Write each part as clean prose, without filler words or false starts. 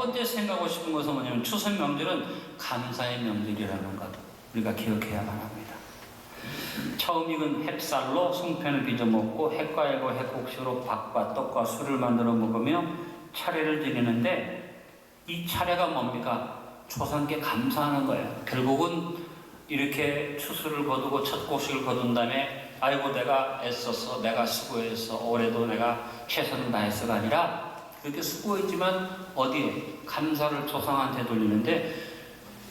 번째 생각하고 싶은 것은 뭐냐면 추석 명절은 감사의 명절이라는 것 우리가 기억해야만 합니다. 처음 익은 햅쌀로 송편을 빚어 먹고 햇과일과 햇국수로 밥과 떡과 술을 만들어 먹으며 차례를 지내는데 이 차례가 뭡니까? 조상께 감사하는 거예요. 결국은 이렇게 추수를 거두고 첫 곡식을 거둔 다음에 아이고 내가 애썼어, 내가 수고했어, 올해도 내가 최선을 다했어가 아니라 그렇게 수고했지만 어디에 감사를 조상한테 돌리는데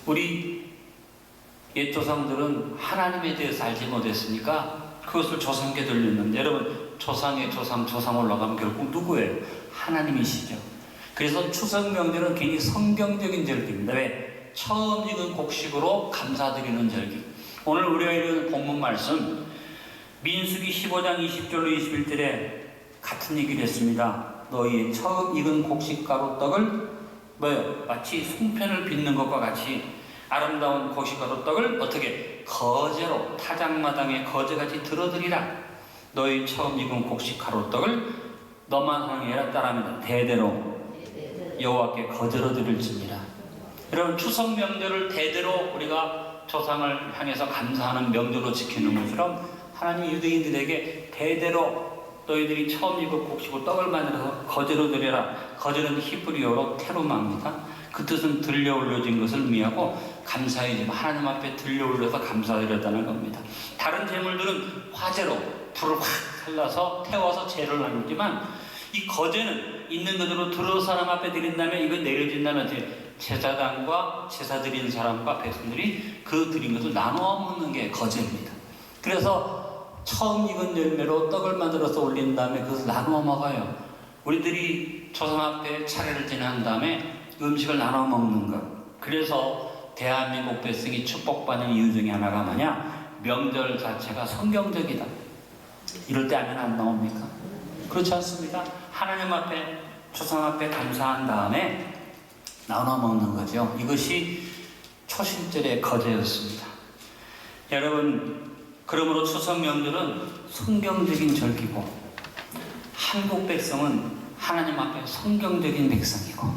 우리 옛 조상들은 하나님에 대해서 알지 못했으니까 그것을 조상께 돌렸는데 여러분 조상의 조상 올라가면 결국 누구예요? 하나님이시죠. 그래서 추석 명절은 괜히 성경적인 절기입니다. 왜? 처음 익은 곡식으로 감사드리는 절기. 오늘 우리가 읽은 본문 말씀 민수기 15장 20절로 21절에 같은 얘기를 했습니다. 너희 처음 익은 곡식가루 떡을 뭐요? 마치 송편을 빚는 것과 같이 아름다운 곡식가루 떡을 어떻게 거제로 타작마당에 거제같이 들어드리라. 너희 처음 익은 곡식가루 떡을 너만 향해라. 따라합니다. 대대로 여호와께 거제로 드릴지니라. 여러분 추석 명절을 대대로 우리가 조상을 향해서 감사하는 명절로 지키는 것처럼 하나님 유대인들에게 대대로 너희들이 처음 익은 곡식으로 떡을 만들어서 거제로 드려라. 거제는 히브리어로 테루마입니다. 그 뜻은 들려 올려진 것을 의미하고 감사의 집 하나님 앞에 들려 올려서 감사드렸다는 겁니다. 다른 제물들은 화제로 불을 확 살라서 태워서 제를 나누지만 이 거제는 있는 그대로 들어서 사람 앞에 드린 다음에 이거 내려진 다음에 제사장과 제사 드린 사람과 백성들이 그 드린 것을 나누어 먹는 게 거제입니다. 그래서 처음 익은 열매로 떡을 만들어서 올린 다음에 그것을 나누어 먹어요. 우리들이 조상 앞에 차례를 지난 다음에 음식을 나눠 먹는 것. 그래서 대한민국 백성이 축복받는 이유 중에 하나가 뭐냐? 명절 자체가 성경적이다. 이럴 때 하면 안 나옵니까? 그렇지 않습니까? 하나님 앞에 조상 앞에 감사한 다음에 나눠 먹는 거죠. 이것이 초신절의 거제였습니다. 여러분 그러므로 추석 명절은 성경적인 절기고 한국 백성은 하나님 앞에 성경적인 백성이고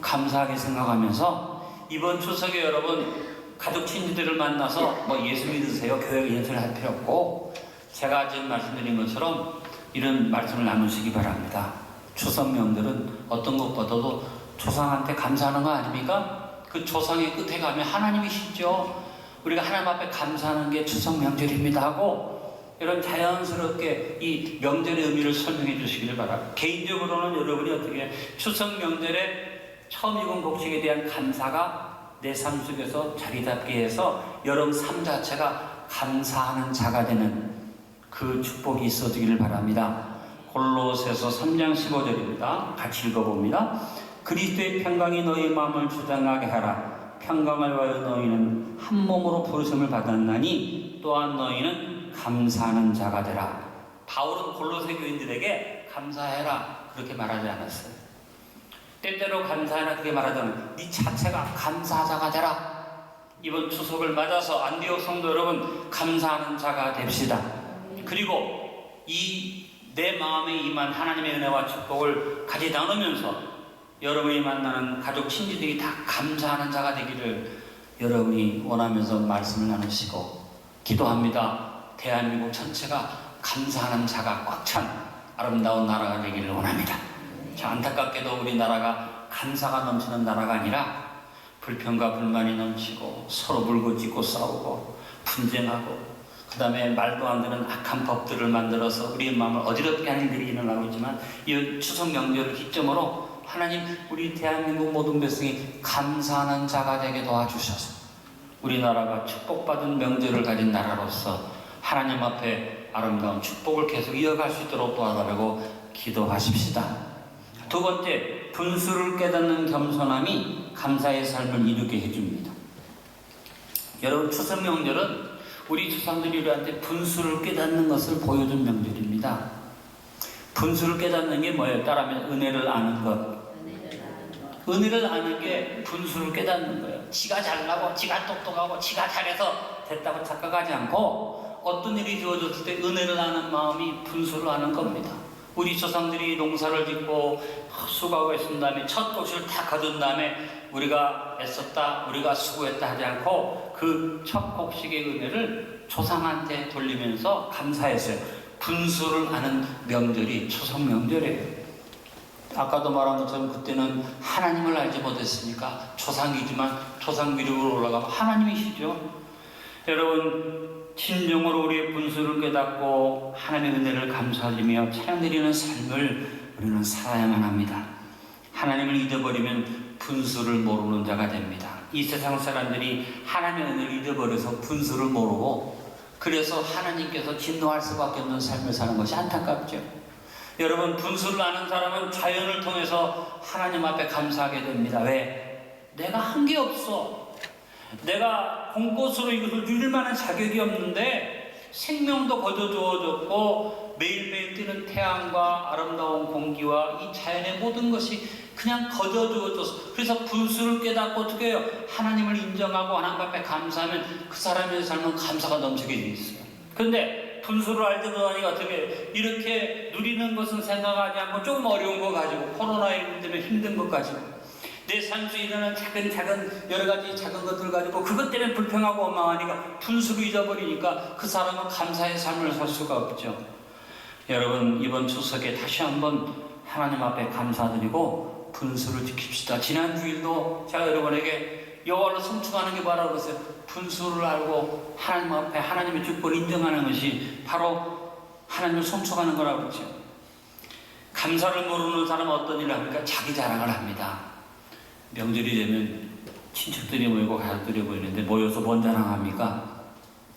감사하게 생각하면서 이번 추석에 여러분 가족 친지들을 만나서 뭐 예수 믿으세요? 교회 예수를 할 필요 없고 제가 지금 말씀드린 것처럼 이런 말씀을 나누시기 바랍니다. 추석 명절은 어떤 것보다도 조상한테 감사하는 거 아닙니까? 그 조상의 끝에 가면 하나님이시죠. 우리가 하나님 앞에 감사하는 게 추석 명절입니다 하고 이런 자연스럽게 이 명절의 의미를 설명해 주시기를 바랍니다. 개인적으로는 여러분이 어떻게 추석 명절에 처음 익은 곡식에 대한 감사가 내 삶 속에서 자리 잡게 해서 여러분 삶 자체가 감사하는 자가 되는 그 축복이 있어지기를 바랍니다. 골로새서 3장 15절입니다. 같이 읽어봅니다. 그리스도의 평강이 너희 마음을 주장하게 하라. 평강을 위하여 너희는 한 몸으로 부르심을 받았나니 또한 너희는 감사하는 자가 되라. 바울은 골로새 교인들에게 감사해라 그렇게 말하지 않았어요. 때때로 감사해라 그렇게 말하지 않았어요. 네 자체가 감사자가 되라. 이번 추석을 맞아서 안디옥 성도 여러분 감사하는 자가 됩시다. 그리고 이 내 마음에 임한 하나님의 은혜와 축복을 같이 나누면서 여러분이 만나는 가족 친지들이 다 감사하는 자가 되기를 여러분이 원하면서 말씀을 나누시고 기도합니다. 대한민국 전체가 감사하는 자가 꽉 찬 아름다운 나라가 되기를 원합니다. 자, 안타깝게도 우리나라가 감사가 넘치는 나라가 아니라 불평과 불만이 넘치고 서로 물고 찢고 싸우고 분쟁하고 그 다음에 말도 안 되는 악한 법들을 만들어서 우리의 마음을 어지럽게 하는 일이 일어나고 있지만 이 추석 명절을 기점으로 하나님 우리 대한민국 모든 백성이 감사하는 자가 되게 도와주셔서 우리나라가 축복받은 명절을 가진 나라로서 하나님 앞에 아름다운 축복을 계속 이어갈 수 있도록 도와달라고 기도하십시다. 두 번째, 분수를 깨닫는 겸손함이 감사의 삶을 이루게 해줍니다. 여러분 추석 명절은 우리 조상들이 우리한테 분수를 깨닫는 것을 보여준 명절입니다. 분수를 깨닫는 게 뭐예요? 따라하면 은혜를 아는 것. 은혜를 아는 게 분수를 깨닫는 거예요. 지가 잘나고 지가 똑똑하고 지가 잘해서 됐다고 착각하지 않고 어떤 일이 주어졌을 때 은혜를 아는 마음이 분수를 아는 겁니다. 우리 조상들이 농사를 짓고 수고하고 했은 다음에 첫 곡식을 다 거둔 다음에 우리가 애썼다, 우리가 수고했다 하지 않고 그 첫 곡식의 은혜를 조상한테 돌리면서 감사했어요. 분수를 하는 명절이 추석 명절이에요. 아까도 말한 것처럼 그때는 하나님을 알지 못했으니까 조상이지만 조상 기록으로 올라가면 하나님이시죠. 여러분, 진정으로 우리의 분수를 깨닫고 하나님의 은혜를 감사드리며 찬양드리는 삶을 우리는 살아야만 합니다. 하나님을 잊어버리면 분수를 모르는 자가 됩니다. 이 세상 사람들이 하나님의 은혜를 잊어버려서 분수를 모르고 그래서 하나님께서 진노할 수밖에 없는 삶을 사는 것이 안타깝죠. 여러분, 분수를 아는 사람은 자연을 통해서 하나님 앞에 감사하게 됩니다. 왜? 내가 한 게 없어. 내가 공꽃으로 이것을 누릴 만한 자격이 없는데 생명도 거저 주어졌고 매일매일 뜨는 태양과 아름다운 공기와 이 자연의 모든 것이 그냥 거저 주어졌어. 그래서 분수를 깨닫고 어떻게 해요? 하나님을 인정하고 하나님 앞에 감사하면 그 사람의 삶은 감사가 넘치게 돼 있어요. 근데 분수를 알지 못하니까 어떻게 이렇게 누리는 것은 생각하지 않고 조금 어려운 거 가지고 코로나19 때문에 힘든 것 가지고 내 삶 속에 일어나는 작은 여러 가지 작은 것들 가지고 그것 때문에 불평하고 원망하니까 분수를 잊어버리니까 그 사람은 감사의 삶을 살 수가 없죠. 여러분, 이번 추석에 다시 한번 하나님 앞에 감사드리고 분수를 지킵시다. 지난 주일도 제가 여러분에게 여호와를 송축하는 게 뭐라고 그랬어요? 분수를 알고 하나님 앞에 하나님의 축복을 인정하는 것이 바로 하나님을 송축하는 거라고 그랬죠. 감사를 모르는 사람은 어떤 일을 합니까? 자기 자랑을 합니다. 명절이 되면 친척들이 모이고 가족들이 모이는데 모여서 뭔 자랑합니까?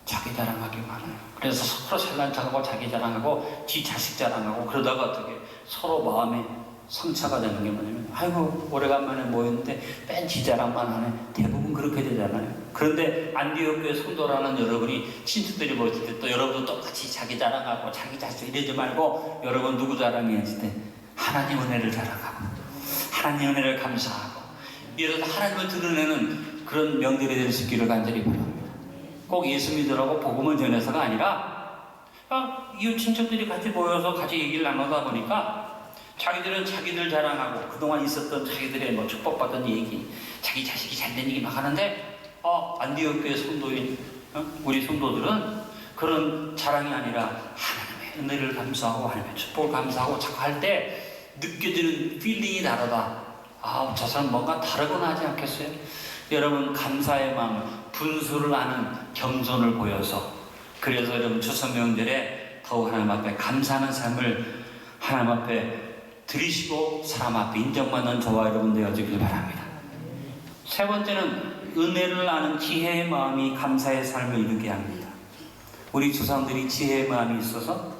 자기 자랑하기 많아요. 그래서 서로 잘난 척하고 자기 자랑하고 지 자식 자랑하고 그러다가 어떻게 서로 마음에 상처가 되는 게 뭐냐면 아이고 오래간만에 모였는데 맨 지 자랑만 하네. 대부분 그렇게 되잖아요. 그런데 안디옥 교회 성도라는 여러분이 친척들이 모였을 때 또 여러분도 똑같이 자기 자랑하고 자기 자식 이러지 말고 여러분 누구 자랑이 했을 때 하나님 은혜를 자랑하고 하나님 은혜를 감사하고 이래서 하나님을 드러내는 그런 명절이 될 수 있기를 간절히 바랍니다. 꼭 예수 믿으라고 복음을 전해서가 아니라 이웃 친척들이 같이 모여서 같이 얘기를 나누다 보니까 자기들은 자기들 자랑하고 그동안 있었던 자기들의 뭐 축복받은 얘기, 자기 자식이 잘된 얘기 막 하는데 안디옥 교회 성도인 우리 성도들은 그런 자랑이 아니라 하나님의 은혜를 감사하고 하나님의 축복을 감사하고 자꾸 할 때 느껴지는 필링이 다르다. 저 사람 뭔가 다르구나 하지 않겠어요? 여러분, 감사의 마음, 분수를 아는 겸손을 보여서 그래서 여러분 추석 명절에 더욱 하나님 앞에 감사하는 삶을 하나님 앞에 드리시고 사람 앞에 인정받는 저와 여러분 되어지길 바랍니다. 세 번째는 은혜를 아는 지혜의 마음이 감사의 삶을 이루게 합니다. 우리 조상들이 지혜의 마음이 있어서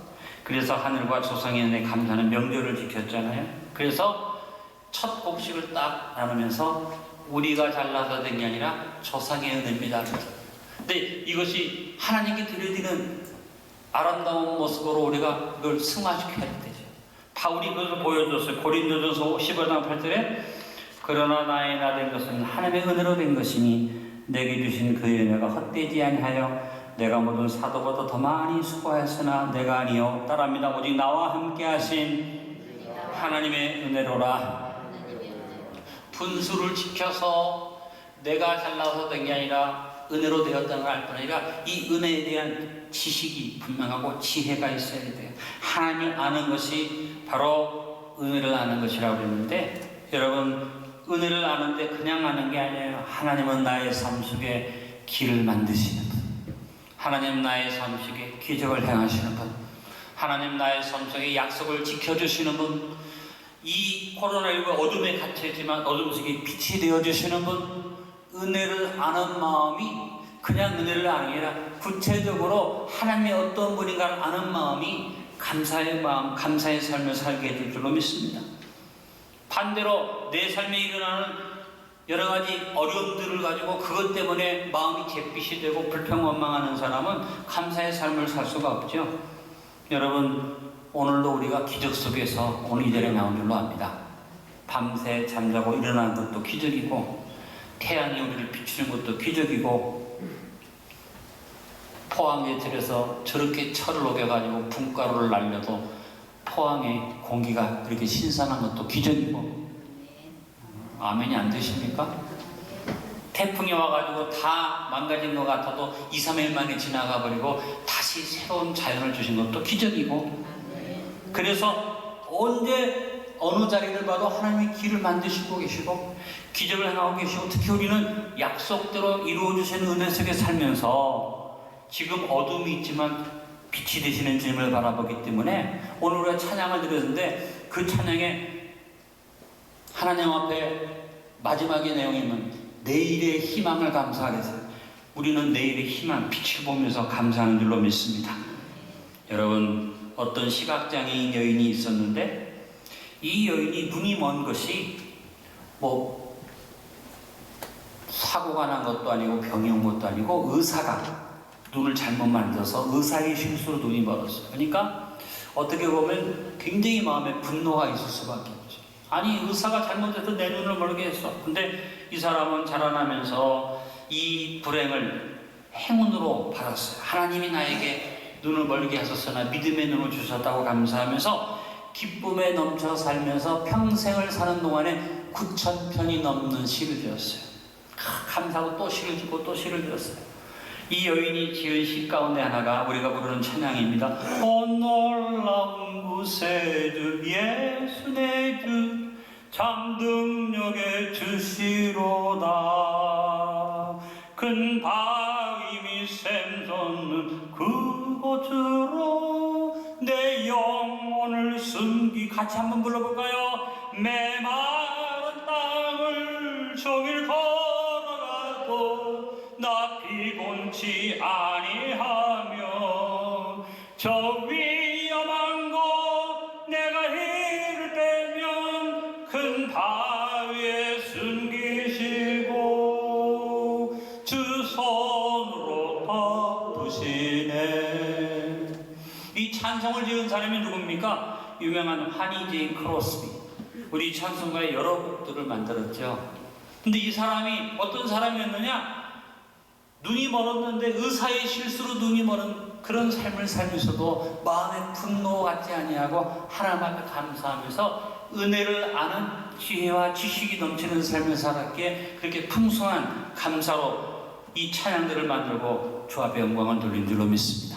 그래서 하늘과 조상의 은혜 감사하는 명절을 지켰잖아요. 그래서 첫 곡식을 딱 나누면서 우리가 잘나서 된 게 아니라 조상의 은혜입니다. 근데 이것이 하나님께 드려지는 아름다운 모습으로 우리가 그걸 승화시켜야 되죠. 바울이 그것을 보여줬어요. 고린도전서 15장 8절에 그러나 나의 나 된 것은 하나님의 은혜로 된 것이니 내게 주신 그의 은혜가 헛되지 아니하여 내가 모든 사도보다 더 많이 수고하였으나 내가 아니요 따라합니다. 오직 나와 함께 하신 하나님의 은혜로라. 분수를 지켜서 내가 잘나서 된 게 아니라 은혜로 되었다는 걸 알 뿐 아니라 이 은혜에 대한 지식이 분명하고 지혜가 있어야 돼요. 하나님을 아는 것이 바로 은혜를 아는 것이라고 그랬는데 여러분, 은혜를 아는데 그냥 아는 게 아니에요. 하나님은 나의 삶 속에 길을 만드시는 분, 하나님 나의 삶 속에 기적을 행하시는 분, 하나님 나의 삶 속에 약속을 지켜주시는 분, 이 코로나19 어둠에 갇혀있지만 어둠 속에 빛이 되어주시는 분, 은혜를 아는 마음이 그냥 은혜를 아는 게 아니라 구체적으로 하나님의 어떤 분인가를 아는 마음이 감사의 마음, 감사의 삶을 살게 해줄 줄로 믿습니다. 반대로 내 삶에 일어나는 여러 가지 어려움들을 가지고 그것 때문에 마음이 잿빛이 되고 불평원망하는 사람은 감사의 삶을 살 수가 없죠. 여러분, 오늘도 우리가 기적 속에서 오늘 이 자리에 나온 줄로 압니다. 밤새 잠자고 일어나는 것도 기적이고 태양이 우리를 비추는 것도 기적이고 포항제철에서 저렇게 철을 녹여가지고 분가루를 날려도 포항의 공기가 그렇게 신선한 것도 기적이고, 아멘이 안 되십니까? 태풍이 와가지고 다 망가진 것 같아도 2, 3일 만에 지나가 버리고 다시 새로운 자연을 주신 것도 기적이고, 그래서 언제 어느 자리를 봐도 하나님이 길을 만드시고 계시고 기적을 행하고 계시고, 특히 우리는 약속대로 이루어주시는 은혜 속에 살면서 지금 어둠이 있지만 빛이 되시는 주님을 바라보기 때문에 오늘 우리가 찬양을 드렸는데, 그 찬양에 하나님 앞에 마지막의 내용이면 내일의 희망을 감사하겠어요. 우리는 내일의 희망, 빛을 보면서 감사하는 줄로 믿습니다. 여러분, 어떤 시각장애인 여인이 있었는데, 이 여인이 눈이 먼 것이 뭐 사고가 난 것도 아니고 병이 온 것도 아니고 의사가 눈을 잘못 만져서 의사의 실수로 눈이 멀었어요. 그러니까 어떻게 보면 굉장히 마음에 분노가 있을 수밖에 없죠. 아니, 의사가 잘못해서 내 눈을 멀게 했어. 근데 이 사람은 자라나면서 이 불행을 행운으로 받았어요. 하나님이 나에게 눈을 멀게 하셨으나 믿음의 눈을 주셨다고 감사하면서 기쁨에 넘쳐 살면서 평생을 사는 동안에 9,000편이 넘는 시를 지었어요. 감사하고 또 시를 짓고 또 시를 지었어요. 이 여인이 지은 시 가운데 하나가 우리가 부르는 찬양입니다. 오 놀라운 구세주 예수 내 주 참등력의 주시로다. 큰 바위 및 샘솟는 그곳으로 내 영혼을 숨기. 같이 한번 불러볼까요? 메마른 땅을 종일 걸어가도 나 피곤치 아니하며 저 위험한 곳 내가 이를 때면 큰 바위에 숨기시고 주 손으로 덮으시네. 이 찬송을 지은 사람이 누굽니까? 유명한 하니 제이 크로스비. 우리 찬송가에 여러 곡들을 만들었죠. 근데 이 사람이 어떤 사람이었느냐? 눈이 멀었는데 의사의 실수로 눈이 멀은 그런 삶을 살면서도 마음에 분노 같지 아니하고 하나님 앞에 감사하면서 은혜를 아는 지혜와 지식이 넘치는 삶을 살았기에 그렇게 풍성한 감사로 이 찬양들을 만들고 주 앞에 영광을 돌린 줄로 믿습니다.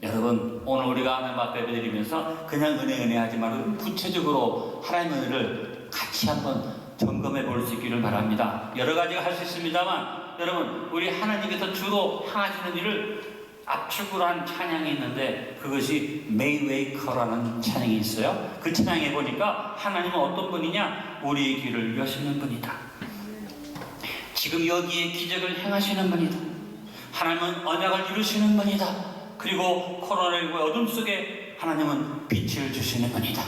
여러분, 오늘 우리가 하나님 앞에 드리면서 그냥 은혜 하지 말고 구체적으로 하나님의 은혜를 같이 한번 점검해 볼 수 있기를 바랍니다. 여러 가지가 할 수 있습니다만, 여러분, 우리 하나님께서 주로 향하시는 일을 압축으로 한 찬양이 있는데 그것이 메이웨이커라는 찬양이 있어요. 그 찬양에 보니까 하나님은 어떤 분이냐? 우리의 길을 여시는 분이다. 지금 여기에 기적을 행하시는 분이다. 하나님은 언약을 이루시는 분이다. 그리고 코로나19의 어둠 속에 하나님은 빛을 주시는 분이다.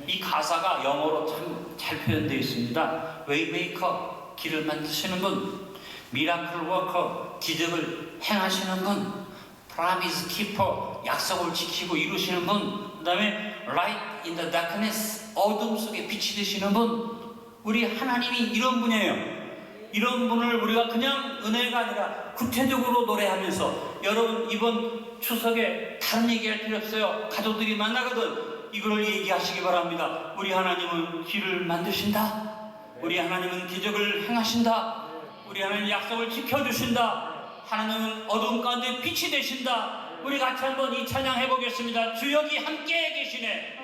이 가사가 영어로 참 잘 표현되어 있습니다. 웨이메이커, 길을 만드시는 분, 미라클 워커, 기적을 행하시는 분, 프라미스 키퍼, 약속을 지키고 이루시는 분, 그 다음에 Light in the darkness, 어둠 속에 빛이 되시는 분. 우리 하나님이 이런 분이에요. 이런 분을 우리가 그냥 은혜가 아니라 구체적으로 노래하면서, 여러분 이번 추석에 다른 얘기할 필요 없어요. 가족들이 만나거든 이걸 얘기하시기 바랍니다. 우리 하나님은 길을 만드신다. 우리 하나님은 기적을 행하신다. 우리 하나님 약속을 지켜주신다. 하나님은 어두운 가운데 빛이 되신다. 우리 같이 한번 이 찬양 해보겠습니다. 주 여기 함께 계시네.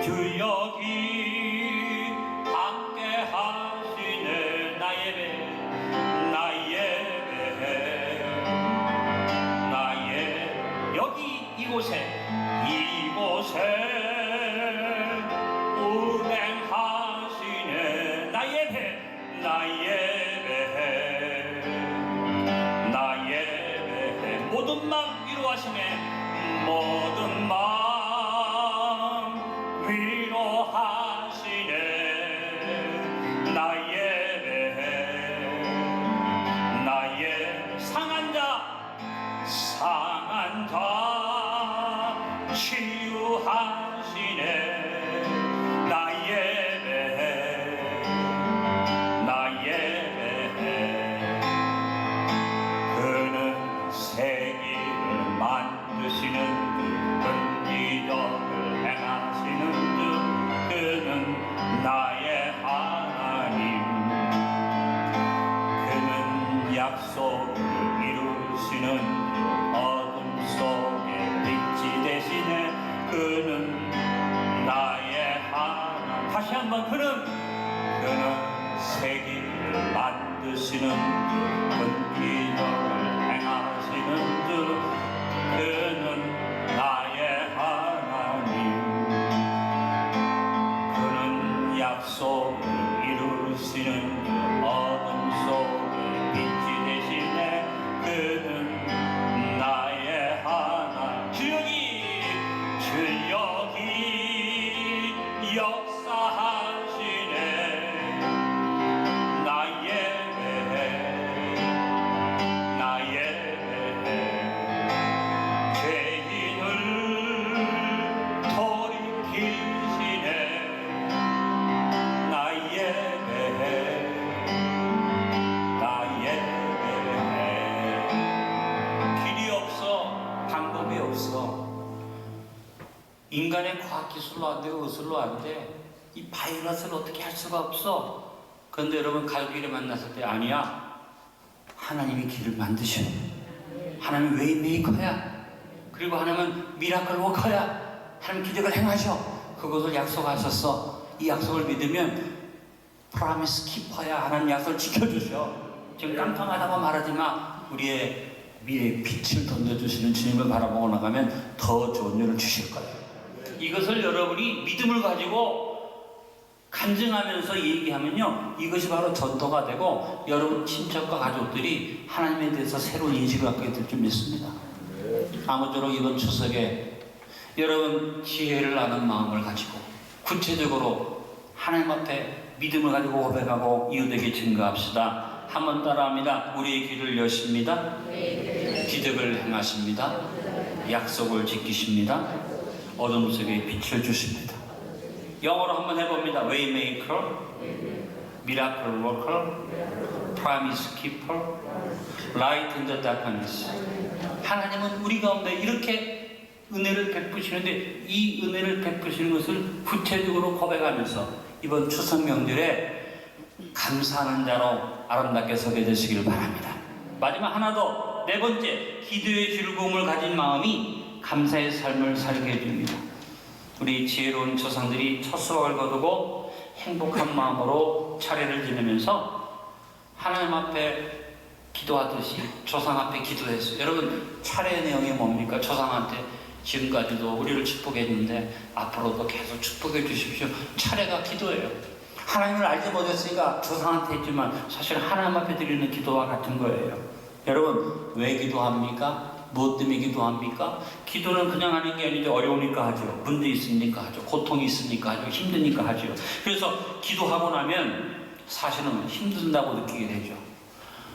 주 여기 함께 하시네. 나 예배 여기 이곳에 운행하시네. 나 예배 모든 마음 위로하시네. 모든 마음 위로하시네. 나 예배 상한 자 치유하시네. 만드시는 그 기적을 행하시는 주 그는 나의 하나님. 그는 약속을 이루시는 어둠 속에 빛이 되시네. 그는 나의 하나님. 다시 한번 그는 세계를 만드시는 그 기적을 행하시는 주 그는 나의 하나님. 그는 약속을 이루시는 주 어둠 속에 빛이 되시네. 그는 나의 하나님. 주역이 역사하시네. 인간의 과학기술로 안 되고 의술로 안 돼. 이 바이러스를 어떻게 할 수가 없어. 그런데 여러분 갈기를 만났을 때 아니야. 하나님이 길을 만드셔. 하나님은 웨이메이커야. 그리고 하나님은 미라클 워커야. 하나님 기적을 행하셔. 그것을 약속하셨어. 이 약속을 믿으면 프라미스 키퍼야. 하나님 약속을 지켜주셔. 지금 깜깜하다고 말하지 마. 우리의 미래의 빛을 던져주시는 주님을 바라보고 나가면 더 좋은 일을 주실 거예요. 이것을 여러분이 믿음을 가지고 간증하면서 얘기하면요, 이것이 바로 전도가 되고 여러분 친척과 가족들이 하나님에 대해서 새로운 인식을 갖게 될 줄 믿습니다. 아무쪼록 이번 추석에 여러분 지혜를 아는 마음을 가지고 구체적으로 하나님 앞에 믿음을 가지고 고백하고 이웃에게 증거합시다. 한번 따라합니다. 우리의 길을 여십니다. 기적을 행하십니다. 약속을 지키십니다. 어둠 속에 빛을 주십니다. 영어로 한번 해봅니다. Waymaker, Miracle Worker, Promise Keeper, Light in the Darkness. 하나님은 우리 가운데 이렇게 은혜를 베푸시는데 이 은혜를 베푸시는 것을 구체적으로 고백하면서 이번 추석 명절에 감사하는 자로 아름답게 서게 되시길 바랍니다. 마지막 하나 더, 네 번째, 기도의 즐거움을 가진 마음이 감사의 삶을 살게 해줍니다. 우리 지혜로운 조상들이 첫 수확을 거두고 행복한 마음으로 차례를 지내면서 하나님 앞에 기도하듯이 조상 앞에 기도했어요. 여러분 차례의 내용이 뭡니까? 조상한테 지금까지도 우리를 축복했는데 앞으로도 계속 축복해 주십시오. 차례가 기도예요. 하나님을 알지 못했으니까 조상한테 했지만 사실 하나님 앞에 드리는 기도와 같은 거예요. 여러분 왜 기도합니까? 무엇 때문에 기도합니까? 기도는 그냥 하는 게 아니죠. 어려우니까 하죠. 문제 있으니까 하죠. 고통이 있으니까 하죠. 힘드니까 하죠. 그래서 기도하고 나면 사실은 힘든다고 느끼게 되죠.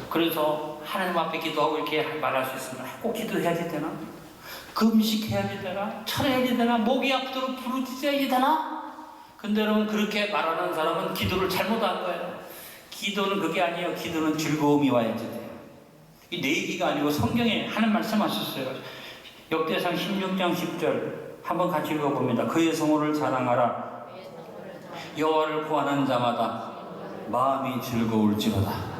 그래서 하나님 앞에 기도하고 이렇게 말할 수 있으면 꼭 기도해야지 되나? 금식해야지 되나? 철해야지 되나? 목이 아프도록 부르짖어야지 되나? 근데 여러분 그렇게 말하는 사람은 기도를 잘못한 거예요. 기도는 그게 아니에요. 기도는 즐거움이 와야지 돼요. 이 내 얘기가 아니고 성경에 하는 말씀하셨어요. 역대상 16장 10절 한번 같이 읽어봅니다. 그의 성호를 자랑하라. 여호와를 구하는 자마다 마음이 즐거울지로다.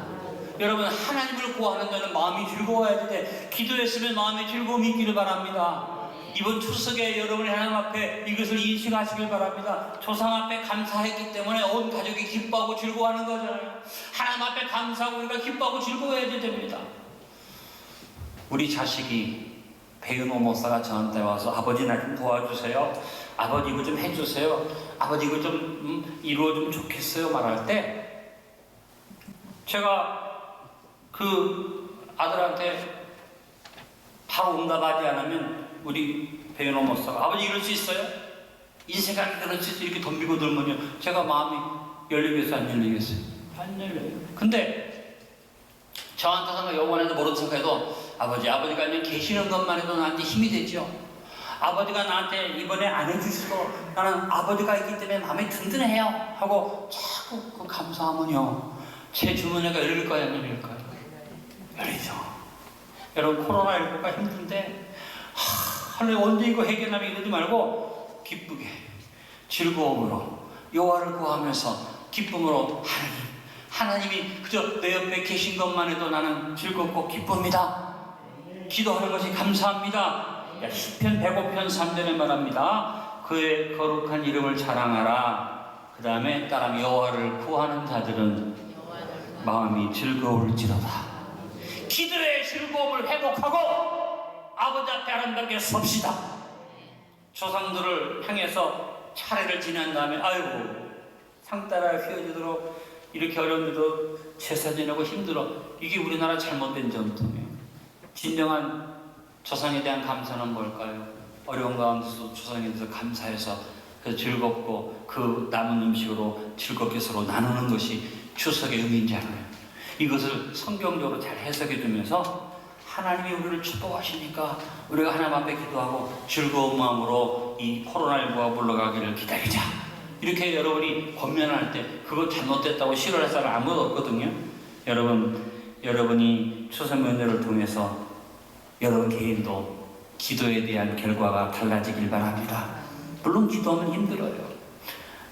여러분 하나님을 구하는 자는 마음이 즐거워야지 돼. 기도했으면 마음에 즐거움이 있기를 바랍니다. 이번 추석에 여러분이 하나님 앞에 이것을 인식하시길 바랍니다. 조상 앞에 감사했기 때문에 온 가족이 기뻐하고 즐거워하는 거잖아요. 하나님 앞에 감사하고 우리가 기뻐하고 즐거워해야 됩니다. 우리 자식이 배은호 목사가 저한테 와서 아버지 나 좀 도와주세요. 아버지 이거 좀 해주세요. 아버지 이거 좀 이루어주면 좋겠어요. 말할 때 제가 그 아들한테 바로 응답하지 않으면 우리 배은호 목사가 아버지 이럴 수 있어요? 인생을 그럴 수 있어요? 이렇게 덤비고 들면요 제가 마음이 열리겠어요? 안 열리겠어요? 안 열려요. 근데 저한테 생각 영원해도 모르는 생각해도 아버지가 그냥 계시는 것만 해도 나한테 힘이 되죠. 아버지가 나한테 이번에 안 해주셔도 나는 아버지가 있기 때문에 마음이 든든해요 하고 자꾸 그 감사하면요 제 주머니가 열릴까요? 안 열릴까요? 열리죠. 여러분 코로나19가 힘든데 설레 언제 이거 해결하면 이러지 말고 기쁘게 즐거움으로 여호와를 구하면서 기쁨으로 하나님이 그저 내 옆에 계신 것만 해도 나는 즐겁고 기쁩니다. 기도하는 것이 감사합니다. 시편 105편 3절에 말합니다. 그의 거룩한 이름을 자랑하라. 그 다음에 따라하면 여호와를 구하는 자들은 마음이 즐거울지로다. 기도의 즐거움을 회복하고 아버지 앞에 아름답게 섭시다. 조상들을 향해서 차례를 지난 다음에 아이고 상 따라 휘어지도록 이렇게 어려운데도 제사 지내고 힘들어. 이게 우리나라 잘못된 전통이에요. 진정한 조상에 대한 감사는 뭘까요? 어려운 가운데서 조상에 대해서 감사해서 그 즐겁고 그 남은 음식으로 즐겁게 서로 나누는 것이 추석의 의미인지 알아요. 이것을 성경적으로 잘 해석해 주면서 하나님이 우리를 축복하시니까 우리가 하나님 앞에 기도하고 즐거운 마음으로 이 코로나19가 물러가기를 기다리자. 이렇게 여러분이 권면할 때 그거 잘못됐다고 싫어할 사람 아무도 없거든요. 여러분이 추석 명절을 통해서 여러분 개인도 기도에 대한 결과가 달라지길 바랍니다. 물론 기도하면 힘들어요.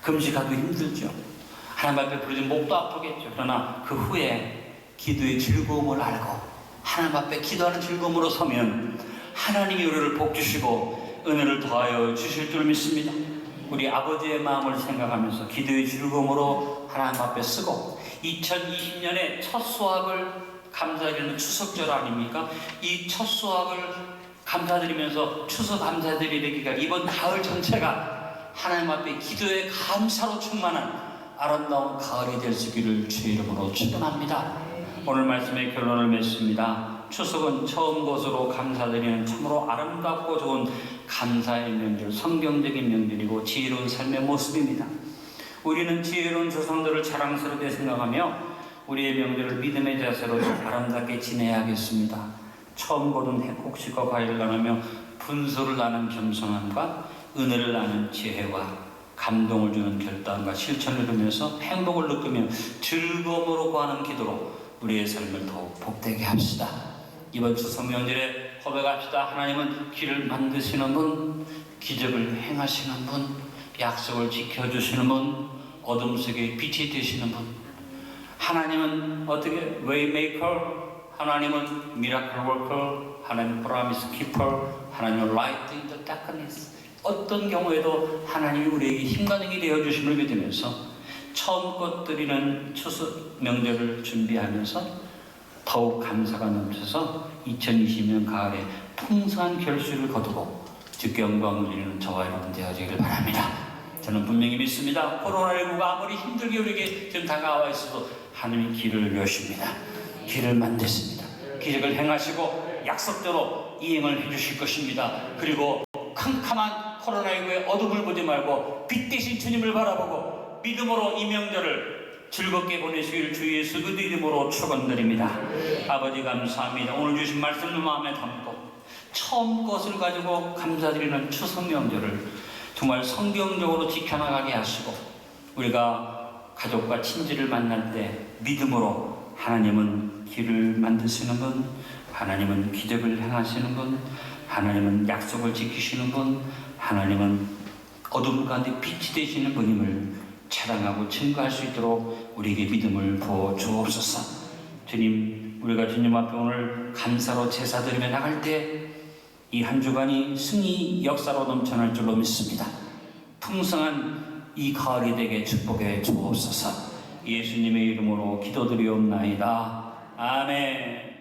금식하도 힘들죠. 하나님 앞에 부르짖으면 목도 아프겠죠. 그러나 그 후에 기도의 즐거움을 알고 하나님 앞에 기도하는 즐거움으로 서면 하나님이 우리를 복주시고 은혜를 더하여 주실 줄 믿습니다. 우리 아버지의 마음을 생각하면서 기도의 즐거움으로 하나님 앞에 쓰고 2020년에 첫 수확을 감사드리는 추석절 아닙니까? 이 첫 수확을 감사드리면서 추석 감사드리기가 이번 가을 전체가 하나님 앞에 기도의 감사로 충만한 아름다운 가을이 될 수 있기를 주의 이름으로 축원합니다. 오늘 말씀의 결론을 맺습니다. 추석은 처음 것으로 감사드리는 참으로 아름답고 좋은 감사의 명절, 성경적인 명절이고 지혜로운 삶의 모습입니다. 우리는 지혜로운 조상들을 자랑스럽게 생각하며 우리의 명절을 믿음의 자세로 아름답게 지내야겠습니다. 처음 거둔 해곡식과 과일을 나누며 분소를 나눈 겸손함과 은혜를 나눈 지혜와 감동을 주는 결단과 실천을 이루면서 행복을 느끼며 즐거움으로 구하는 기도로 우리의 삶을 더욱 복되게 합시다. 이번 추석 명절에 고백합시다. 하나님은 길을 만드시는 분, 기적을 행하시는 분, 약속을 지켜주시는 분, 어둠 속에 빛이 되시는 분. 하나님은 어떻게 웨이메이커, 하나님은 미라클 워커, 하나님은 프로미스 키퍼, 하나님은 라이트 인 더 다크니스. 어떤 경우에도 하나님이 우리에게 힘과 능이 되어주심을 믿으면서 처음껏 드리는 추석 명절을 준비하면서 더욱 감사가 넘쳐서 2020년 가을에 풍성한 결실을 거두고 주께 영광을 드리는 저와 여러분 되어지기를 바랍니다. 저는 분명히 믿습니다. 코로나19가 아무리 힘들게 우리에게 지금 다가와 있어도 하나님이 길을 여십니다. 길을 만드십니다. 기적을 행하시고 약속대로 이행을 해주실 것입니다. 그리고 캄캄한 코로나19의 어둠을 보지 말고 빛 대신 주님을 바라보고 믿음으로 이 명절을 즐겁게 보내시길 주 예수 그리스도 이름으로 축원드립니다. 아버지 감사합니다. 오늘 주신 말씀을 마음에 담고 처음 것을 가지고 감사드리는 추석 명절을 정말 성경적으로 지켜나가게 하시고 우리가 가족과 친지를 만날 때 믿음으로 하나님은 길을 만드시는 분, 하나님은 기적을 행하시는 분, 하나님은 약속을 지키시는 분, 하나님은 어둠 가운데 빛이 되시는 분임을 자랑하고 증거할 수 있도록 우리에게 믿음을 부어 주옵소서. 주님, 우리가 주님 앞에 오늘 감사로 제사 드리며 나갈 때 이 한 주간이 승리 역사로 넘쳐날 줄로 믿습니다. 풍성한 이 가을이 되게 축복해 주옵소서. 예수님의 이름으로 기도드리옵나이다. 아멘.